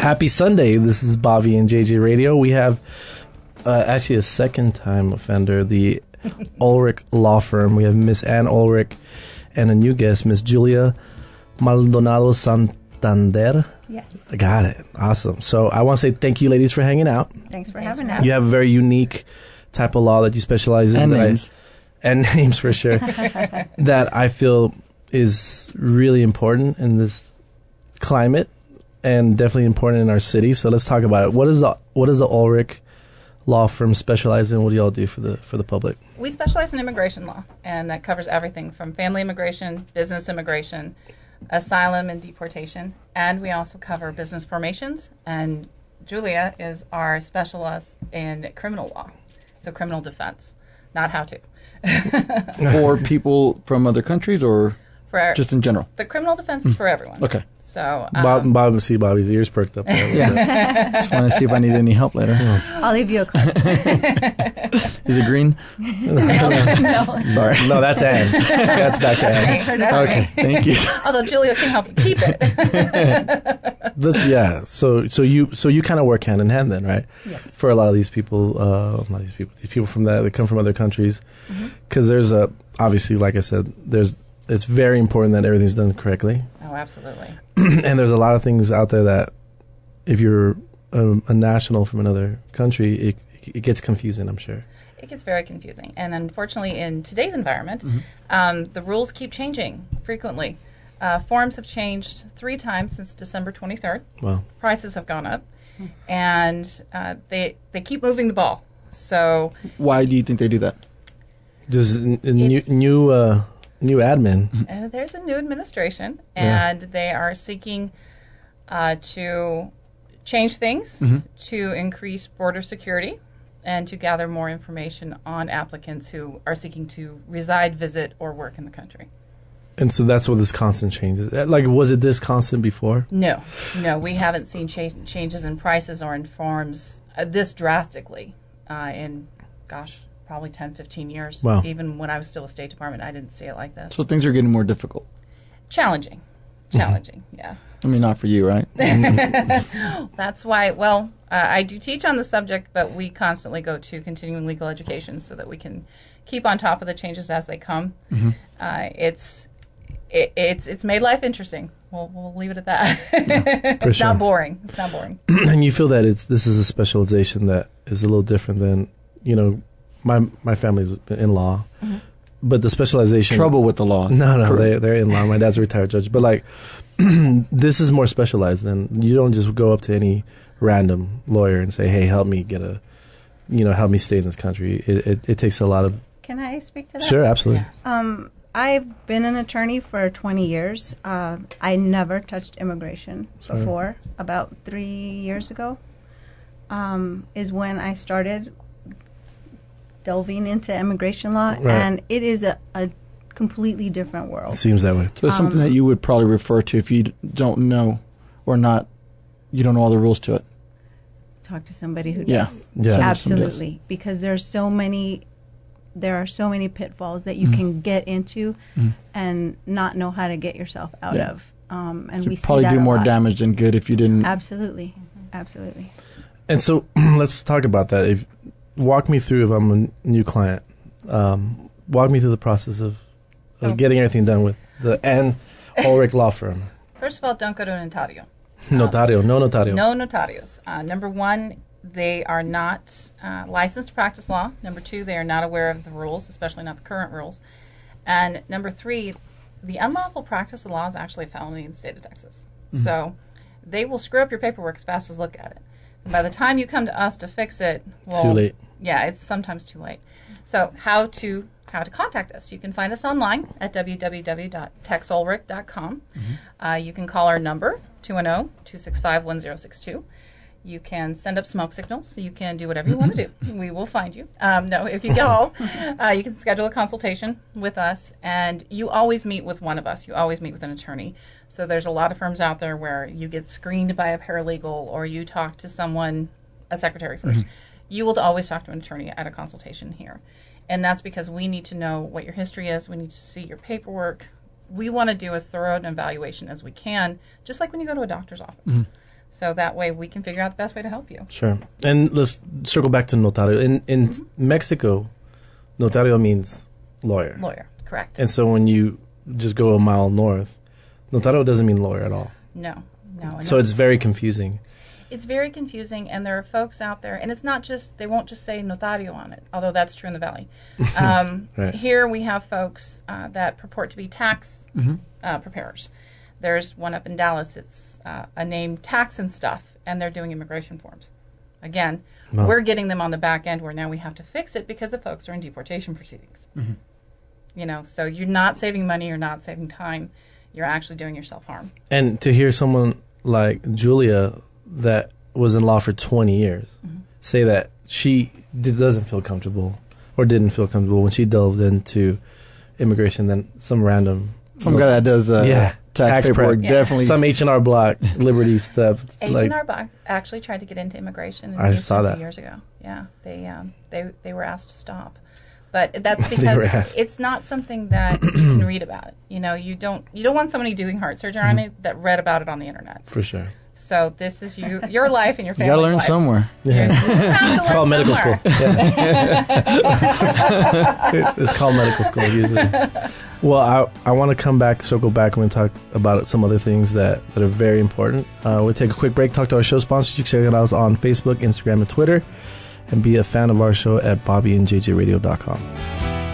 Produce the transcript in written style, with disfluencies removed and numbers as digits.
Happy Sunday. This is Bobby and JJ Radio. We have actually a second-time offender, the Ohlrich Law Firm. We have Miss Ann Ohlrich and a new guest, Miss Julia Maldonado Santander. Yes. I got it. Awesome. So I want to say thank you, ladies, for hanging out. Thanks for having us. You have a very unique type of law that you specialize in. And names. And names, for sure. That I feel is really important in this climate and definitely important in our city. So let's talk about it. What is the Ohlrich Law Firm specialize in? What do y'all do for the public? We specialize in immigration law, and that covers everything from family immigration, business immigration, asylum and deportation, and we also cover business formations. And Julia is our specialist in criminal law, so criminal defense, not how to. For people from other countries or For just in general? The criminal defense is for everyone. Okay. So Bobby's ears perked up. Yeah. Just want to see if I need any help later. I'll leave you a card. Is it green? No. Sorry. No, that's Ann. That's back to Ann. Okay. Thank you. although Julia can help you keep it. So you kind of work hand in hand then, right? Yes. For a lot of these people, these people from that come from other countries, because there's obviously, like I said, it's very important that everything's done correctly. Oh, absolutely. And there's a lot of things out there that if you're a national from another country, it gets confusing, I'm sure. It gets very confusing. And unfortunately, in today's environment, the rules keep changing frequently. Forms have changed 3 times since December 23rd. Wow. Prices have gone up. And they keep moving the ball. So Why do you think they do that? There's new admin. there's a new administration, and they are seeking to change things, to increase border security, and to gather more information on applicants who are seeking to reside, visit, or work in the country. And so that's what this constant change is. Like, was it this constant before? No, we haven't seen changes in prices or in forms this drastically in, probably 10, 15 years. Wow. Even when I was still a State Department, I didn't see it like this. So things are getting more difficult. Challenging, yeah. I mean, not for you, right? That's why, I do teach on the subject, but we constantly go to continuing legal education so that we can keep on top of the changes as they come. It's made life interesting. We'll leave it at that. It's sure. not boring. It's not boring. And you feel that this is a specialization that is a little different than, my family's in law, but the specialization. Trouble with the law. No, they're in law. My dad's a retired judge, but like, this is more specialized than, you don't just go up to any random lawyer and say, hey, help me help me stay in this country. It takes a lot of. Can I speak to that? Sure, absolutely. Yes. I've been an attorney for 20 years. I never touched immigration before. About 3 years ago is when I started delving into immigration law, Right. and it is a completely different world. It seems that way. So it's something that you would probably refer to if you don't know or not, you don't know all the rules to it. Talk to somebody who Yeah. does. Yeah. Absolutely. Because there are so many pitfalls that you can get into and not know how to get yourself out Yeah. of. And So we see probably that do a more lot. damage than good if you didn't. Absolutely. Absolutely. And so let's talk about that. Walk me through, if I'm a new client, walk me through the process of getting everything done with the Ann Ohlrich Law Firm. First of all, don't go to a notario. No notario. No notarios. Number 1, they are not licensed to practice law. Number 2, they are not aware of the rules, especially not the current rules. And number 3, the unlawful practice of law is actually a felony in the state of Texas. So they will screw up your paperwork as fast as look at it. And by the time you come to us to fix it, Too late. Yeah, it's sometimes too late. So how to contact us? You can find us online at www.texohlrich.com. You can call our number, 210-265-1062. You can send up smoke signals. You can do whatever you want to do. We will find you. If you call, you can schedule a consultation with us, and you always meet with one of us. You always meet with an attorney. So there's a lot of firms out there where you get screened by a paralegal, or you talk to someone, a secretary first. You will always talk to an attorney at a consultation here. And that's because we need to know what your history is. We need to see your paperwork. We want to do as thorough an evaluation as we can, just like when you go to a doctor's office. So that way we can figure out the best way to help you. Sure. And let's circle back to notario. In Mexico, notario means lawyer. Lawyer, correct. And so when you just go a mile north, notario doesn't mean lawyer at all. No. So it's very confusing. It's very confusing, and there are folks out there, and it's not just, they won't just say notario on it, although that's true in the Valley. Right. Here we have folks that purport to be tax preparers. There's one up in Dallas, it's a name Tax and Stuff, and they're doing immigration forms. Again, we're getting them on the back end where now we have to fix it because the folks are in deportation proceedings. You know, so you're not saving money, you're not saving time, you're actually doing yourself harm. And to hear someone like Julia that was in law for 20 years say that she doesn't feel comfortable or didn't feel comfortable when she delved into immigration, then some random Some guy that does tax paperwork, prep. definitely. Some H&R Block, Liberty stuff. H&R Block actually tried to get into immigration in I Houston saw a that. few years ago. Yeah, they were asked to stop. But that's because it's not something that you can read about. You know, you don't want somebody doing heart surgery on it that read about it on the internet. For sure. So this is your life and your You family's gotta learn life. somewhere. It's called medical school. Yeah. It's called medical school usually. Well, I want to circle back, and talk about some other things that are very important. We'll take a quick break, talk to our show sponsors. You can check it out on Facebook, Instagram, and Twitter, and be a fan of our show at bobbyandjjradio.com.